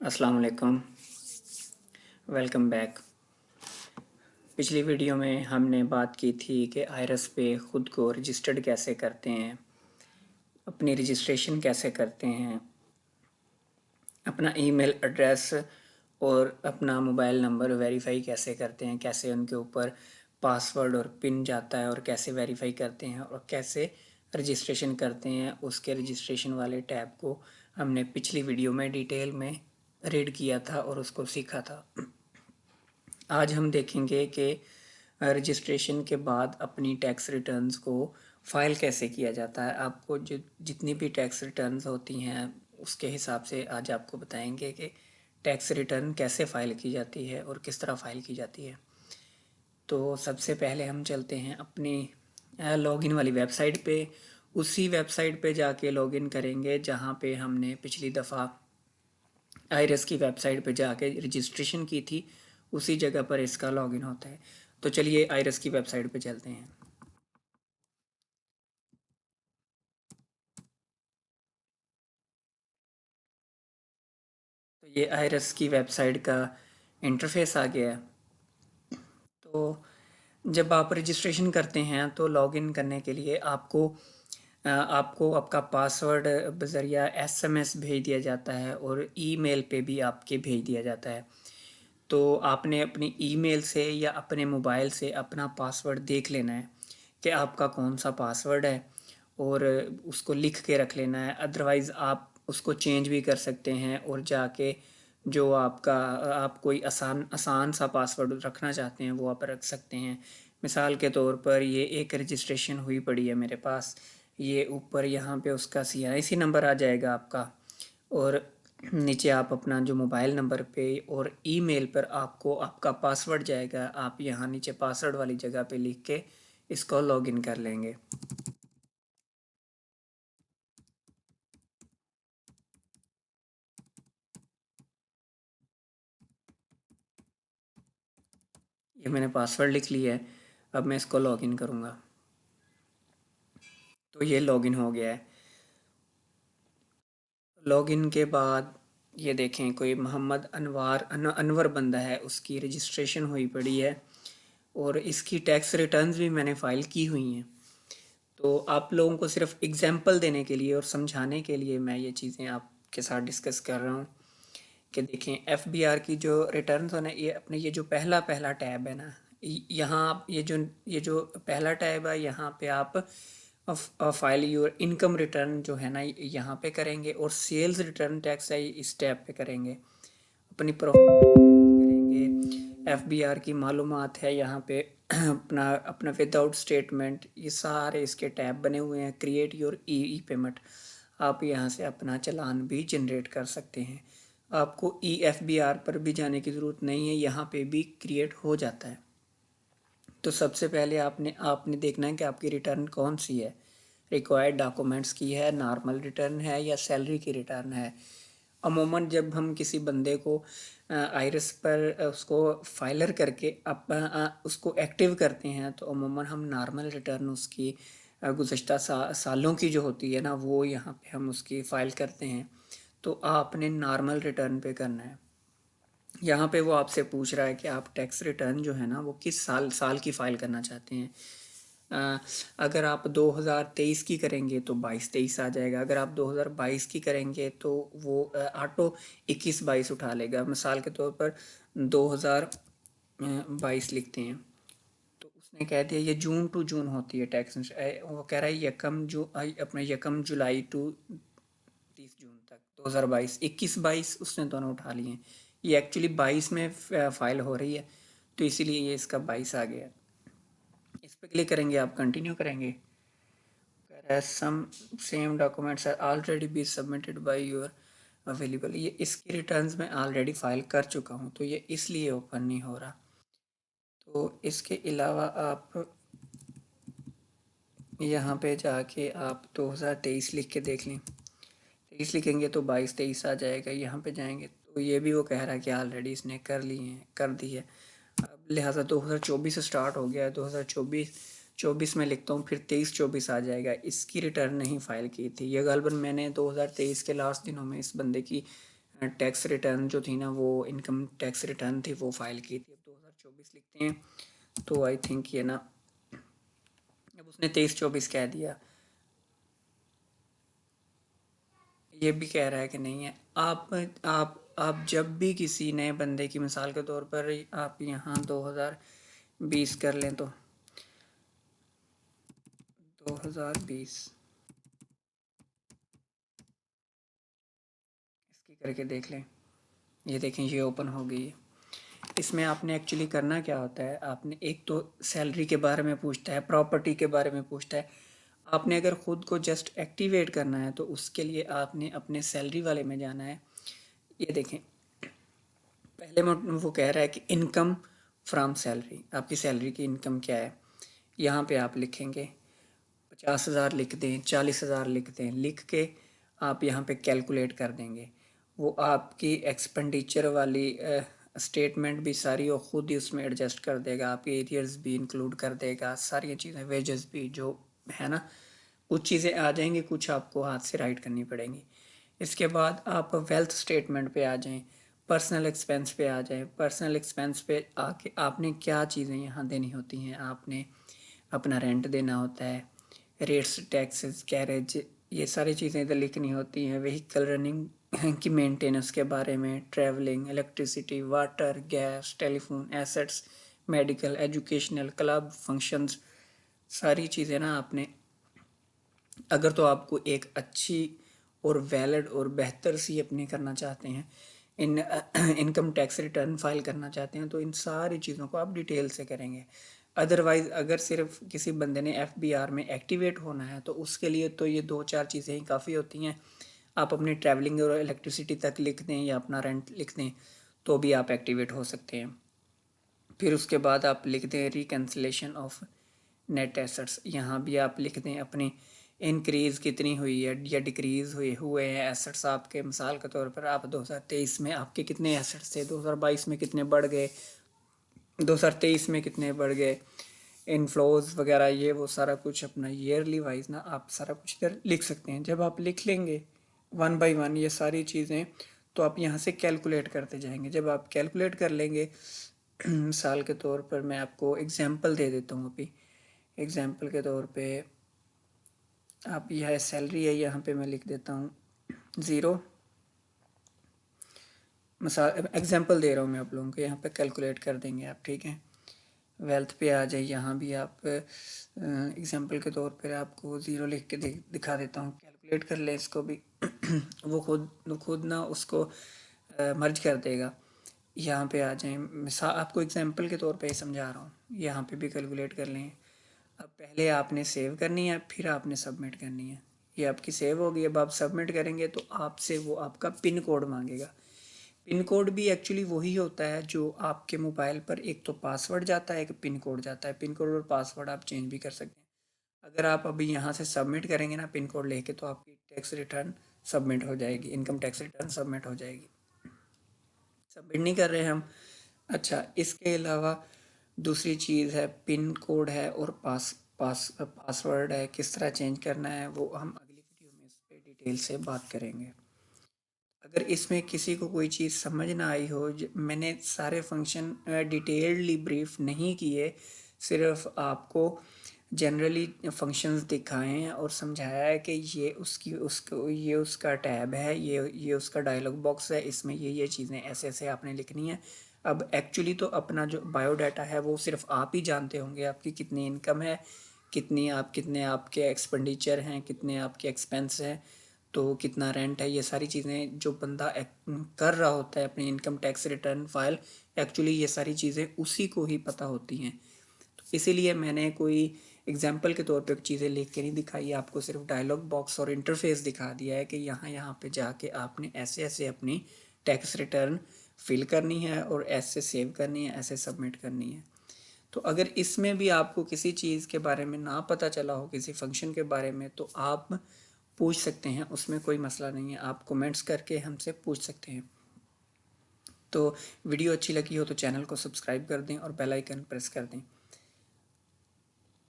अस्सलाम वालेकुम। Welcome back. पिछली वीडियो में हमने बात की थी कि आयरस पे ख़ुद को रजिस्टर्ड कैसे करते हैं, अपनी रजिस्ट्रेशन कैसे करते हैं, अपना ईमेल एड्रेस और अपना मोबाइल नंबर वेरीफाई कैसे करते हैं, कैसे उनके ऊपर पासवर्ड और पिन जाता है और कैसे वेरीफाई करते हैं और कैसे रजिस्ट्रेशन करते हैं। उसके रजिस्ट्रेशन वाले टैब को हमने पिछली वीडियो में डिटेल में रीड किया था और उसको सीखा था। आज हम देखेंगे कि रजिस्ट्रेशन के बाद अपनी टैक्स रिटर्न्स को फ़ाइल कैसे किया जाता है। आपको जितनी भी टैक्स रिटर्न्स होती हैं उसके हिसाब से आज आपको बताएंगे कि टैक्स रिटर्न कैसे फ़ाइल की जाती है और किस तरह फ़ाइल की जाती है। तो सबसे पहले हम चलते हैं अपनी लॉगिन वाली वेबसाइट पे। उसी वेबसाइट पे जाके लॉगिन करेंगे जहाँ पे हमने पिछली दफ़ा आयरस की वेबसाइट पे जाके रजिस्ट्रेशन की थी, उसी जगह पर इसका लॉगिन होता है। तो चलिए आयरस की वेबसाइट पे चलते हैं। तो ये आयरस की वेबसाइट का इंटरफेस आ गया है। तो जब आप रजिस्ट्रेशन करते हैं तो लॉगिन करने के लिए आपको आपका पासवर्ड बज़रिया एसएमएस भेज दिया जाता है और ईमेल पे भी आपके भेज दिया जाता है। तो आपने अपनी ईमेल से या अपने मोबाइल से अपना पासवर्ड देख लेना है कि आपका कौन सा पासवर्ड है और उसको लिख के रख लेना है। अदरवाइज़ आप उसको चेंज भी कर सकते हैं और जाके जो आपका आप कोई आसान आसान सा पासवर्ड रखना चाहते हैं वो आप रख सकते हैं। मिसाल के तौर पर ये एक रजिस्ट्रेशन हुई पड़ी है मेरे पास, ये ऊपर यहाँ पे उसका CIC नंबर आ जाएगा आपका और नीचे आप अपना जो मोबाइल नंबर पे और ईमेल पर आपको आपका पासवर्ड जाएगा। आप यहाँ नीचे पासवर्ड वाली जगह पे लिख के इसको लॉगिन कर लेंगे। ये मैंने पासवर्ड लिख लिया है। अब मैं इसको लॉगिन करूँगा। तो ये लॉगिन हो गया है। लॉगिन के बाद ये देखें कोई मोहम्मद अनवर बंदा है, उसकी रजिस्ट्रेशन हुई पड़ी है और इसकी टैक्स रिटर्न्स भी मैंने फ़ाइल की हुई हैं। तो आप लोगों को सिर्फ एग्जांपल देने के लिए और समझाने के लिए मैं ये चीज़ें आपके साथ डिस्कस कर रहा हूँ कि देखें FBR की जो रिटर्न्स होना, ये अपने ये जो पहला पहला टैब है ना, यहाँ ये जो पहला टैब है, यहाँ पे आप फाइल योर इनकम रिटर्न जो है ना यहाँ पे करेंगे और सेल्स रिटर्न टैक्स है इस टैब पे करेंगे। अपनी प्रोफाइल करेंगे, FBR की मालूमात है यहाँ पे अपना अपना विदाउट स्टेटमेंट, ये सारे इसके टैब बने हुए हैं। क्रिएट योर ई पेमेंट, आप यहाँ से अपना चालान भी जनरेट कर सकते हैं। आपको FBR पर भी जाने की ज़रूरत नहीं है, यहाँ पे भी क्रिएट हो जाता है। तो सबसे पहले आपने आपने देखना है कि आपकी रिटर्न कौन सी है, रिक्वायर्ड डॉक्यूमेंट्स की है, नॉर्मल रिटर्न है या सैलरी की रिटर्न है। अमूमन जब हम किसी बंदे को आयरस पर उसको फाइलर करके उसको एक्टिव करते हैं तो अमूमन हम नॉर्मल रिटर्न उसकी गुज़श्ता सालों की जो होती है ना वो यहाँ पे हम उसकी फ़ाइल करते हैं। तो आपने नॉर्मल रिटर्न पे करना है। यहाँ पे वो आपसे पूछ रहा है कि आप टैक्स रिटर्न जो है ना वो किस साल साल की फ़ाइल करना चाहते हैं। अ, अगर आप 2023 की करेंगे तो 22-23 आ जाएगा। अगर आप 2022 की करेंगे तो वो ऑटो 21-22 उठा लेगा। मिसाल के तौर पर 2022 लिखते हैं तो उसने कह दिया ये जून टू जून होती है टैक्स। वो कह रहा है अपने यकम जुलाई टू 30 जून तक 2022, 21-22 उसने दोनों उठा लिए हैं। ये एक्चुअली 22 में फाइल हो रही है तो इसीलिए ये इसका 22 आ गया। इस पर क्लिक करेंगे, आप कंटिन्यू करेंगे। Some same documents are already be submitted by your available, ये इसकी रिटर्न्स मैं ऑलरेडी फाइल कर चुका हूँ तो ये इसलिए ओपन नहीं हो रहा। तो इसके अलावा आप यहाँ पे जाके आप 2023 लिख के देख लें। 23 लिखेंगे तो 22-23 आ जाएगा। यहाँ पे जाएंगे तो ये भी वो कह रहा है कि ऑलरेडी इसने कर ली है, कर दी है। अब लिहाजा 2024 से स्टार्ट हो गया है, 2024 में लिखता हूँ, फिर 23-24 आ जाएगा। इसकी रिटर्न नहीं फाइल की थी, ये गलबन मैंने 2023 के लास्ट दिनों में इस बंदे की टैक्स रिटर्न जो थी ना, वो इनकम टैक्स रिटर्न थी, वो फाइल की थी। अब 2024 लिखते हैं तो आई थिंक ये ना, अब उसने 23-24 कह दिया, ये भी कह रहा है कि नहीं है। आप जब भी किसी नए बंदे की मिसाल के तौर पर आप यहाँ 2020 कर लें तो 2020 इसकी करके देख लें। ये देखें, ये ओपन हो गई है। इसमें आपने एक्चुअली करना क्या होता है, आपने एक तो सैलरी के बारे में पूछता है, प्रॉपर्टी के बारे में पूछता है। आपने अगर ख़ुद को जस्ट एक्टिवेट करना है तो उसके लिए आपने अपने सैलरी वाले में जाना है। ये देखें, पहले में वो कह रहा है कि इनकम फ्रॉम सैलरी, आपकी सैलरी की इनकम क्या है। यहाँ पे आप लिखेंगे 50,000 लिख दें, 40,000 लिख दें, लिख के आप यहाँ पे कैलकुलेट कर देंगे। वो आपकी एक्सपेंडिचर वाली स्टेटमेंट भी सारी वो खुद ही उसमें एडजस्ट कर देगा, आपके एरियर्स भी इंक्लूड कर देगा, सारी चीज़ें, वेजेस भी जो है ना, कुछ चीज़ें आ जाएंगी, कुछ आपको हाथ से राइट करनी पड़ेंगी। इसके बाद आप वेल्थ स्टेटमेंट पे आ जाएं, पर्सनल एक्सपेंस पे आ जाएं। पर्सनल एक्सपेंस पे आके आपने क्या चीज़ें यहाँ देनी होती हैं, आपने अपना रेंट देना होता है, रेट्स, टैक्सेस, कैरेज, ये सारी चीज़ें इधर लिखनी होती हैं। व्हीकल रनिंग की मेंटेनेंस के बारे में, travelling, electricity, water, gas, telephone, assets, medical, educational, club, functions, सारी चीज़ें ना आपने, अगर तो आपको एक अच्छी और वैलिड और बेहतर सी अपनी करना चाहते हैं, इन इनकम टैक्स रिटर्न फाइल करना चाहते हैं, तो इन सारी चीज़ों को आप डिटेल से करेंगे। अदरवाइज़ अगर सिर्फ किसी बंदे ने एफबीआर में एक्टिवेट होना है तो उसके लिए तो ये 2-4 चीज़ें ही काफ़ी होती हैं। आप अपनी ट्रैवलिंग और इलेक्ट्रिसिटी तक लिख दें या अपना रेंट लिख दें तो भी आप एक्टिवेट हो सकते हैं। फिर उसके बाद आप लिख दें रिकैंसिलेशन ऑफ नेट एसेट्स, यहाँ भी आप लिख दें अपनी इंक्रीज़ कितनी हुई है या डिक्रीज़ हुए हैं एसेट्स आपके। मिसाल के तौर पर आप 2023 में आपके कितने एसेट्स थे, 2022 में कितने बढ़ गए, 2023 में कितने बढ़ गए, इनफ्लोज वगैरह, ये वो सारा कुछ अपना ईयरली वाइज ना आप सारा कुछ इधर लिख सकते हैं। जब आप लिख लेंगे वन बाय वन ये सारी चीज़ें, तो आप यहाँ से कैलकुलेट करते जाएंगे। जब आप कैलकुलेट कर लेंगे, मिसाल के तौर पर मैं आपको एग्जांपल दे देता हूँ अभी। एग्जांपल के तौर पे आप, यह सैलरी है, यहाँ पे मैं लिख देता हूँ 0। मिसाल एग्जांपल दे रहा हूँ मैं आप लोगों को, यहाँ पे कैलकुलेट कर देंगे आप, ठीक है। वेल्थ पे आ जाए, यहाँ भी आप एग्जांपल के तौर पर आपको 0 लिख के दिखा देता हूँ, कैलकुलेट कर ले इसको भी। वो खुद ना उसको मर्ज कर देगा। यहाँ पे आ जाएं, मिसाल आपको एग्जांपल के तौर पे ही समझा रहा हूँ, यहाँ पे भी कैलकुलेट कर लें। अब पहले आपने सेव करनी है, फिर आपने सबमिट करनी है। ये आपकी सेव होगी। अब आप सबमिट करेंगे तो आपसे वो आपका पिन कोड मांगेगा। पिन कोड भी एक्चुअली वही होता है जो आपके मोबाइल पर एक तो पासवर्ड जाता है, एक पिन कोड जाता है। पिन कोड और पासवर्ड आप चेंज भी कर सकते हैं। अगर आप अभी यहाँ से सबमिट करेंगे ना पिन कोड लेके, तो आपकी टैक्स रिटर्न सबमिट हो जाएगी, इनकम टैक्स रिटर्न सबमिट हो जाएगी। सबमिट नहीं कर रहे हम। अच्छा, इसके अलावा दूसरी चीज़ है, पिन कोड है और पासवर्ड है, किस तरह चेंज करना है वो हम अगली वीडियो में इस पर डिटेल से बात करेंगे। अगर इसमें किसी को कोई चीज़ समझ ना आई हो, मैंने सारे फंक्शन डिटेल्डली ब्रीफ नहीं किए, सिर्फ आपको जनरली फंक्शंस दिखाए हैं और समझाया है कि ये ये उसका टैब है, ये उसका डायलॉग बॉक्स है, इसमें ये चीज़ें ऐसे ऐसे आपने लिखनी है। अब एक्चुअली तो अपना जो बायोडाटा है वो सिर्फ आप ही जानते होंगे, आपकी कितनी इनकम है, कितने आपके एक्सपेंडिचर हैं, कितने आपके एक्सपेंस हैं, तो कितना रेंट है, ये सारी चीज़ें जो बंदा कर रहा होता है अपनी income tax return file, actually ये सारी चीज़ें उसी को ही पता होती हैं। तो इसीलिए मैंने कोई एग्जाम्पल के तौर पे चीज़ें लिख के नहीं दिखाई, आपको सिर्फ डायलॉग बॉक्स और इंटरफेस दिखा दिया है कि यहाँ पे जाके आपने ऐसे ऐसे अपनी टैक्स रिटर्न फिल करनी है और ऐसे सेव करनी है, ऐसे सबमिट करनी है। तो अगर इसमें भी आपको किसी चीज़ के बारे में ना पता चला हो, किसी फंक्शन के बारे में, तो आप पूछ सकते हैं, उसमें कोई मसला नहीं है, आप कमेंट्स करके हमसे पूछ सकते हैं। तो वीडियो अच्छी लगी हो तो चैनल को सब्सक्राइब कर दें और बेल आइकन प्रेस कर दें।